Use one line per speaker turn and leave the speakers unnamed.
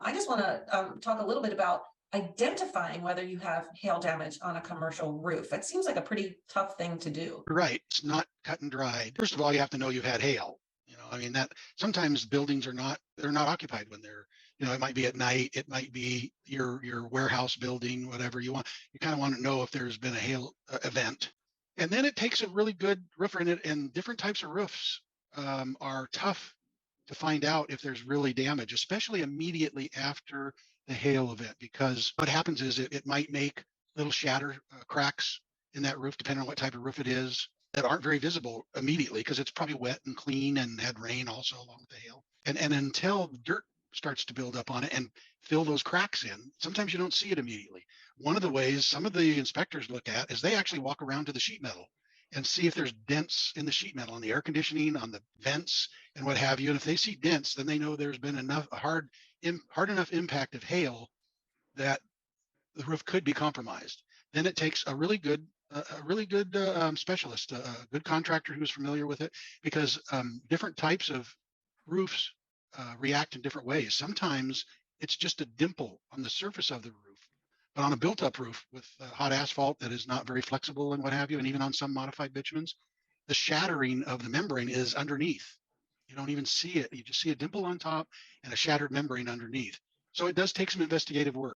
I just want to talk a little bit about identifying whether you have hail damage on a commercial roof. It seems like a pretty tough thing to do.
Right. It's not cut and dried. First of all, you have to know you've had hail. I mean, that sometimes buildings they're not occupied when they're, it might be at night, it might be your warehouse building, whatever you want. You kind of want to know if there's been a hail event. And then it takes a really good roofer in it, and different types of roofs are tough to find out if there's really damage, especially immediately after the hail event, because what happens is it might make little shatter cracks in that roof, depending on what type of roof it is, that aren't very visible immediately because it's probably wet and clean and had rain also along with the hail. And until dirt starts to build up on it and fill those cracks in, sometimes you don't see it immediately. One of the ways some of the inspectors look at is they actually walk around to the sheet metal and see if there's dents in the sheet metal, on the air conditioning, on the vents, and what have you. And if they see dents, then they know there's been hard enough impact of hail that the roof could be compromised. Then it takes a really good specialist, a good contractor who's familiar with it, because different types of roofs react in different ways. Sometimes it's just a dimple on the surface of the roof, but on a built-up roof with hot asphalt that is not very flexible and what have you, and even on some modified bitumens, the shattering of the membrane is underneath. You don't even see it. You just see a dimple on top and a shattered membrane underneath. So it does take some investigative work.